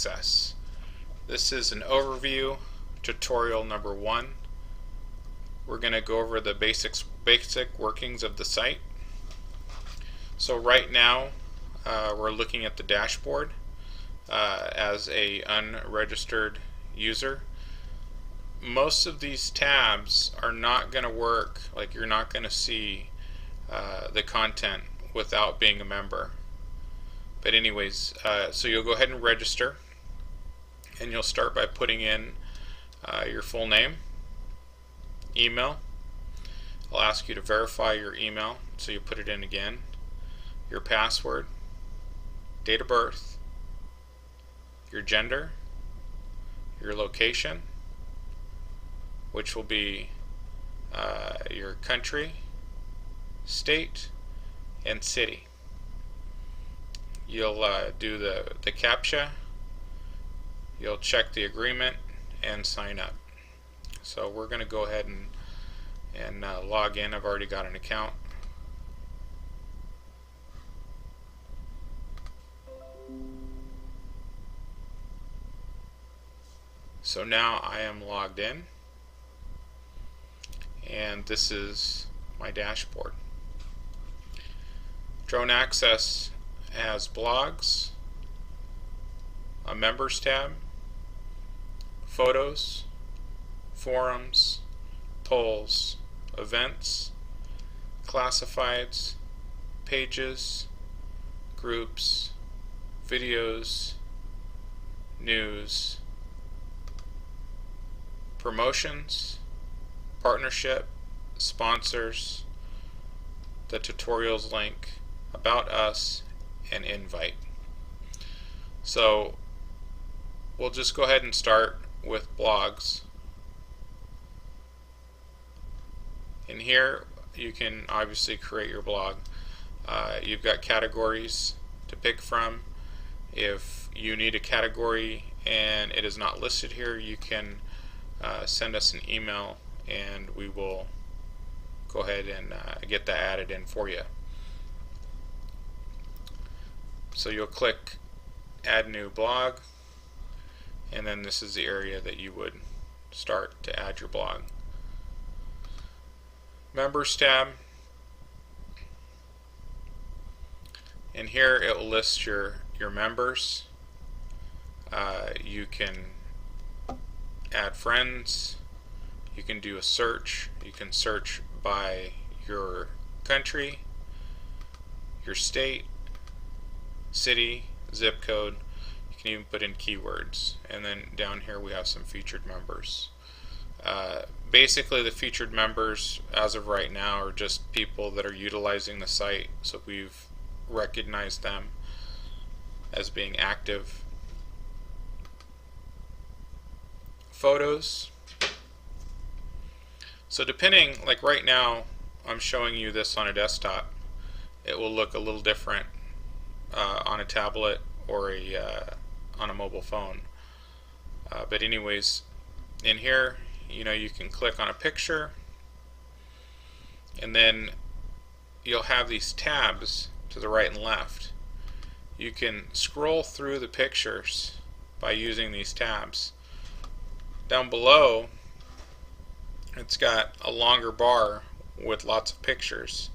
Access. This is an overview tutorial number 1. We're going to go over the basic workings of the site. So right now we're looking at the dashboard as a unregistered user. Most of these tabs are not going to work, like you're not going to see the content without being a member. But anyways, so you'll go ahead and register, and you'll start by putting in your full name, email. I'll ask you to verify your email, so you put it in again, your password, date of birth, your gender, your location, which will be your country, state, and city. You'll do the CAPTCHA, you'll check the agreement, and sign up. So we're going to go ahead and log in. I've already got an account. So now I am logged in, and this is my dashboard. Drone Access has blogs, a members tab, photos, forums, polls, events, classifieds, pages, groups, videos, news, promotions, partnership, sponsors, the tutorials link, about us, and invite. So we'll just go ahead and start with blogs. In here you can obviously create your blog. You've got categories to pick from. If you need a category and it is not listed here, you can send us an email and we will go ahead and get that added in for you. So you'll click add new blog, and then this is the area that you would start to add your blog. Members tab, and here it will list your members. You can add friends, you can do a search, you can search by your country, your state, city, zip code. You can even put in keywords, and then down here we have some featured members. Basically the featured members as of right now are just people that are utilizing the site, so we've recognized them as being active. Photos. So depending, like right now I'm showing you this on a desktop, it will look a little different on a tablet or on a mobile phone. But anyways, in here, you can click on a picture, and then you'll have these tabs to the right and left. You can scroll through the pictures by using these tabs. Down below, it's got a longer bar with lots of pictures.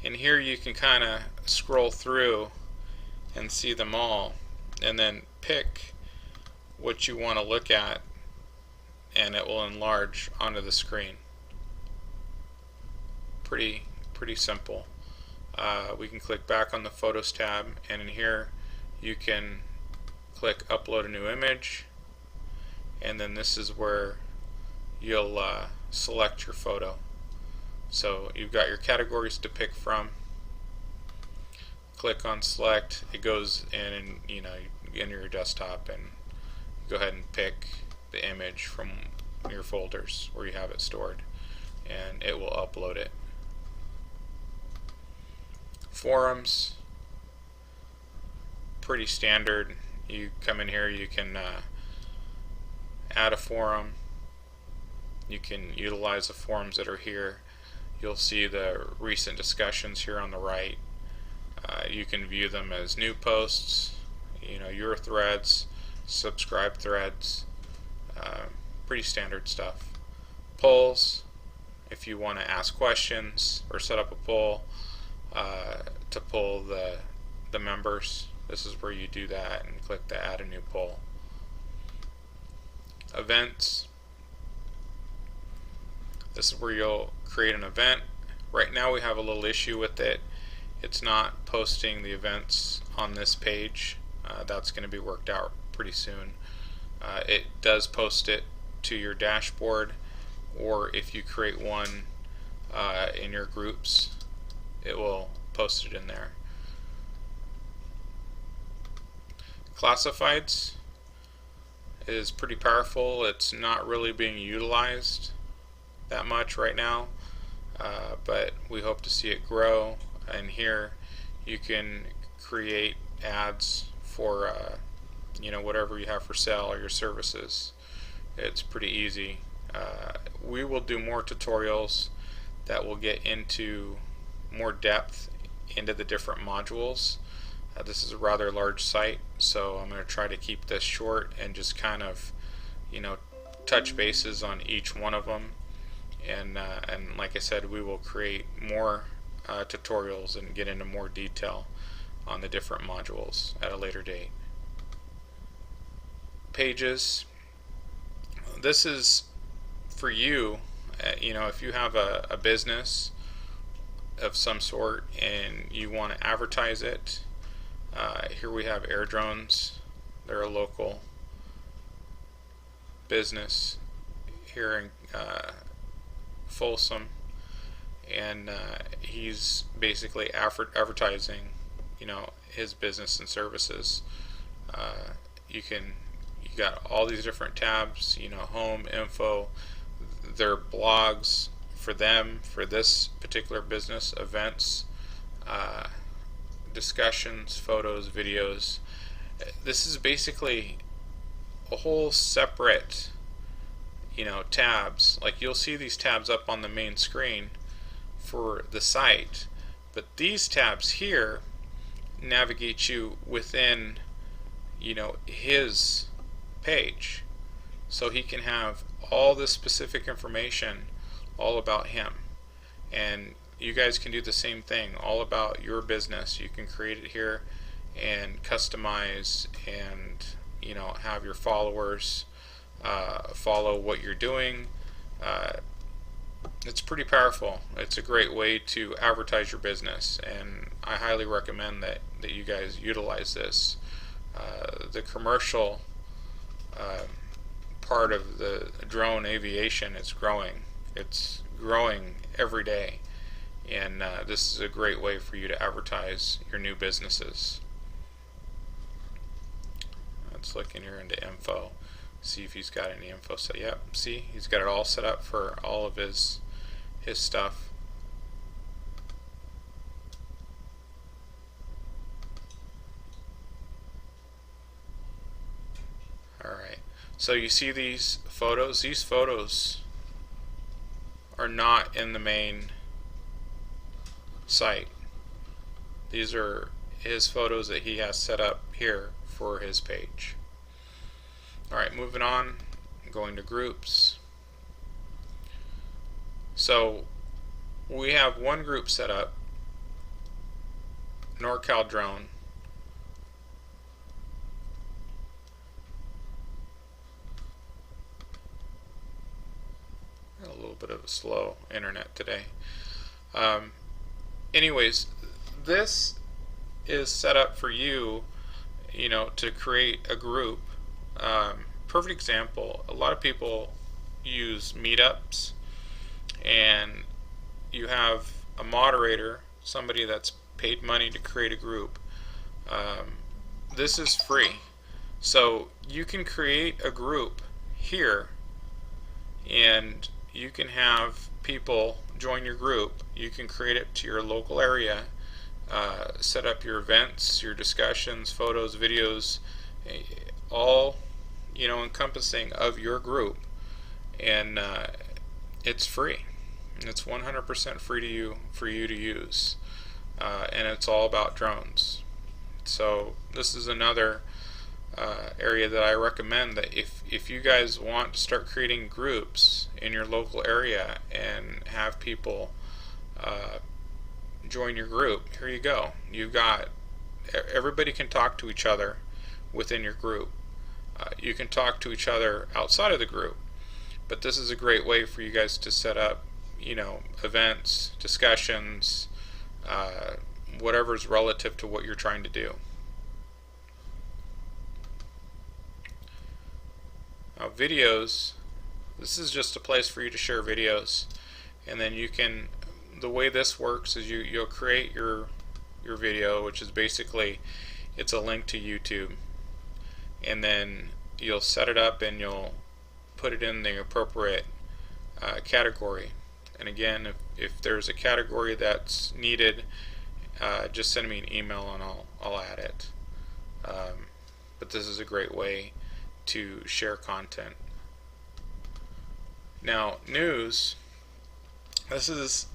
And here you can kind of scroll through and see them all, and then pick what you want to look at, and it will enlarge onto the screen. Pretty simple. We can click back on the Photos tab, and in here you can click Upload a new image, and then this is where you'll select your photo. So you've got your categories to pick from. Click on select, it goes in, and you enter your desktop and go ahead and pick the image from your folders where you have it stored, and it will upload it. Forums, pretty standard. You come in here, you can add a forum, you can utilize the forums that are here. You'll see the recent discussions here on the right. You can view them as new posts, your threads, subscribe threads, pretty standard stuff. Polls, if you want to ask questions or set up a poll to poll the members, this is where you do that and click the add a new poll. Events, this is where you'll create an event. Right now we have a little issue with it. It's not posting the events on this page. That's going to be worked out pretty soon. It does post it to your dashboard, or if you create one in your groups, it will post it in there. Classifieds is pretty powerful. It's not really being utilized that much right now, but we hope to see it grow. And here you can create ads for whatever you have for sale or your services. It's pretty easy. We will do more tutorials that will get into more depth into the different modules. This is a rather large site, so I'm going to try to keep this short and just kind of touch bases on each one of them. And like I said, we will create more tutorials and get into more detail on the different modules at a later date. Pages. This is for you. If you have a business of some sort and you want to advertise it, here we have Air Drones. They're a local business here in Folsom, and he's basically advertising his business and services. You got all these different tabs, home, info, their blogs for them, for this particular business, events, discussions, photos, videos. This is basically a whole separate tabs. Like, you'll see these tabs up on the main screen for the site, but these tabs here navigate you within his page, so he can have all this specific information all about him. And you guys can do the same thing, all about your business. You can create it here and customize and have your followers follow what you're doing. It's pretty powerful. It's a great way to advertise your business, and I highly recommend that you guys utilize this. The commercial part of the drone aviation is growing. It's growing every day, and this is a great way for you to advertise your new businesses. Let's look in here into info, see if he's got any info set. Yep, see, he's got it all set up for all of his stuff. Alright, so you see these photos? These photos are not in the main site. These are his photos that he has set up here for his page. Alright, moving on, going to groups. So we have one group set up, NorCal Drone. A little bit of a slow internet today. Anyways, this is set up for you, to create a group. Perfect example, a lot of people use meetups, and you have a moderator, somebody that's paid money to create a group. This is free, so you can create a group here, and you can have people join your group. You can create it to your local area, set up your events, your discussions, photos, videos, all encompassing of your group, and it's free. It's 100% free to you, for you to use, and it's all about drones. So this is another area that I recommend that if you guys want to start creating groups in your local area and have people join your group, here you go. You've got, everybody can talk to each other within your group. You can talk to each other outside of the group, but this is a great way for you guys to set up, you know, events, discussions, whatever's relative to what you're trying to do. Now, videos, this is just a place for you to share videos, and then you can, the way this works is you'll create your video, which is basically, it's a link to YouTube, and then you'll set it up and you'll put it in the appropriate category. And again, if there's a category that's needed, just send me an email and I'll add it. But this is a great way to share content. Now, news, this is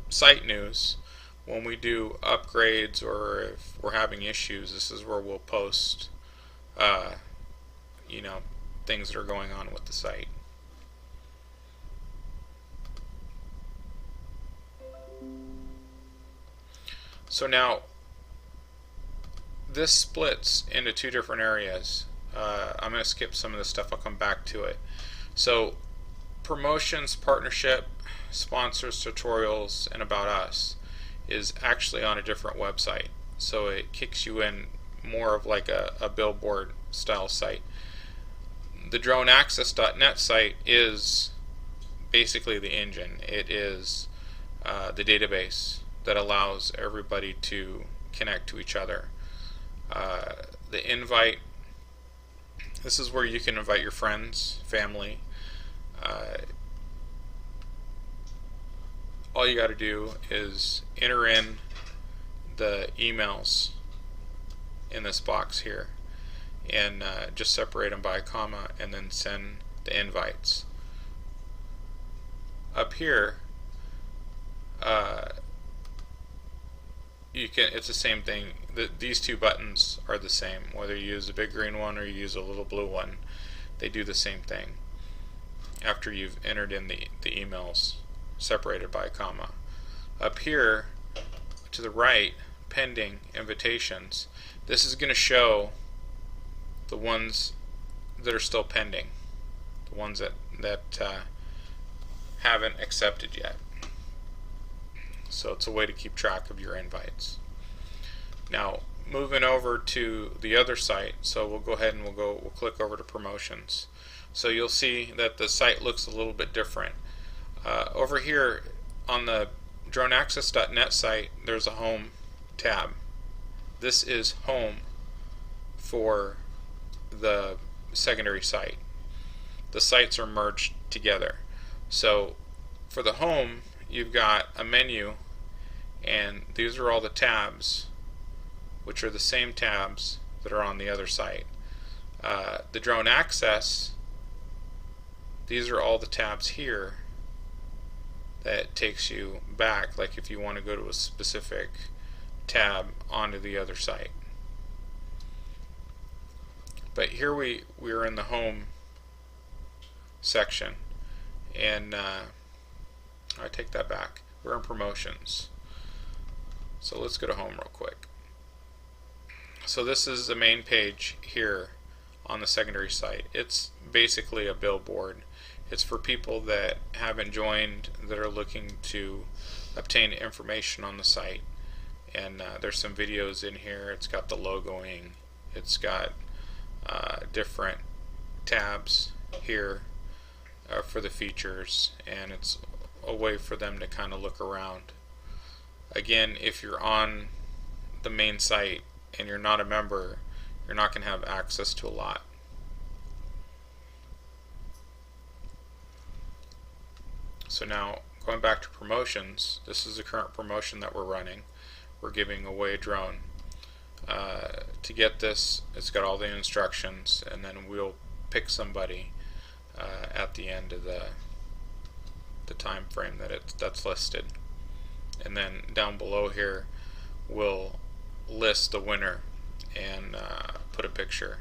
site news. When we do upgrades or if we're having issues, this is where we'll post you know, things that are going on with the site. So now this splits into two different areas. I'm going to skip some of this stuff, I'll come back to it. So promotions, partnership, sponsors, tutorials, and about us is actually on a different website. So it kicks you in more of like a billboard style site. The DroneAccess.net site is basically the engine. It is the database that allows everybody to connect to each other. The invite, this is where you can invite your friends, family. All you got to do is enter in the emails in this box here and just separate them by a comma and then send the invites. Up here you can, it's the same thing. These two buttons are the same, whether you use a big green one or you use a little blue one. They do the same thing after you've entered in the emails separated by a comma. Up here to the right, pending invitations, this is going to show the ones that are still pending, the ones that haven't accepted yet. So it's a way to keep track of your invites. Now moving over to the other site, so we'll go ahead and we'll click over to promotions. So you'll see that the site looks a little bit different. Over here on the DroneAccess.net site, there's a home tab. This is home for the secondary site. The sites are merged together. So for the home, you've got a menu, and these are all the tabs, which are the same tabs that are on the other site. The Drone Access, these are all the tabs here that takes you back, like if you want to go to a specific tab onto the other site. But here we're in the home section, and I take that back. We're in promotions. So let's go to home real quick. So this is the main page here on the secondary site. It's basically a billboard. It's for people that haven't joined, that are looking to obtain information on the site. And there's some videos in here. It's got the logoing. It's got different tabs here for the features, and it's a way for them to kind of look around. Again, if you're on the main site and you're not a member, you're not going to have access to a lot. So now going back to promotions, this is the current promotion that we're running. We're giving away a drone. To get this, it's got all the instructions, and then we'll pick somebody at the end of the time frame that's listed. And then down below here we'll list the winner and put a picture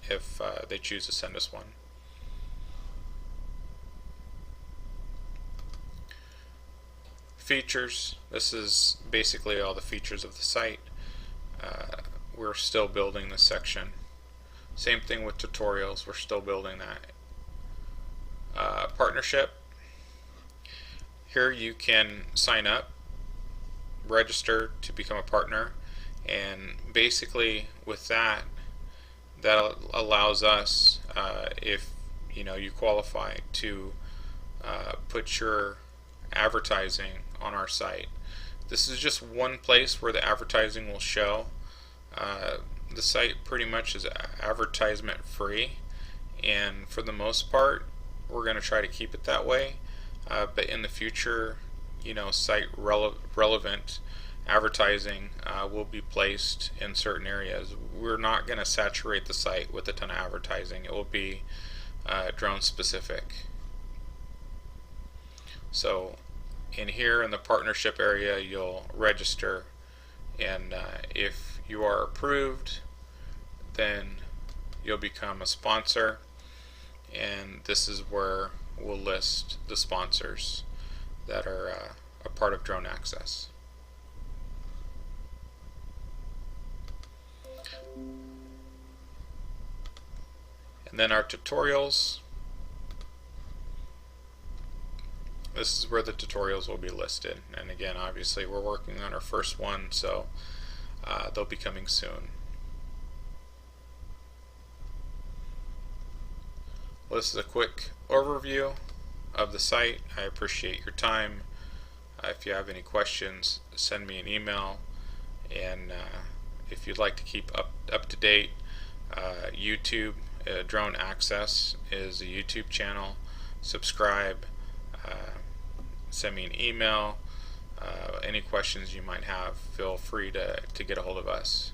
if they choose to send us one. Features. This is basically all the features of the site. We're still building this section. Same thing with tutorials, we're still building that. Partnership. Here you can sign up, register to become a partner, and basically with that allows us, if you qualify, to put your advertising on our site. This is just one place where the advertising will show. The site pretty much is advertisement free, and for the most part we're going to try to keep it that way, but in the future, site relevant advertising will be placed in certain areas. We're not going to saturate the site with a ton of advertising. It will be drone specific. So in here in the partnership area, you'll register, and if you are approved, then you'll become a sponsor, and this is where we'll list the sponsors that are a part of Drone Access. And then our tutorials. This is where the tutorials will be listed, and again, obviously we're working on our first one, so they'll be coming soon. Well, this is a quick overview of the site. I appreciate your time. If you have any questions, send me an email, and if you'd like to keep up to date, YouTube, Drone Access is a YouTube channel. Subscribe, send me an email. Any questions you might have, feel free to get a hold of us.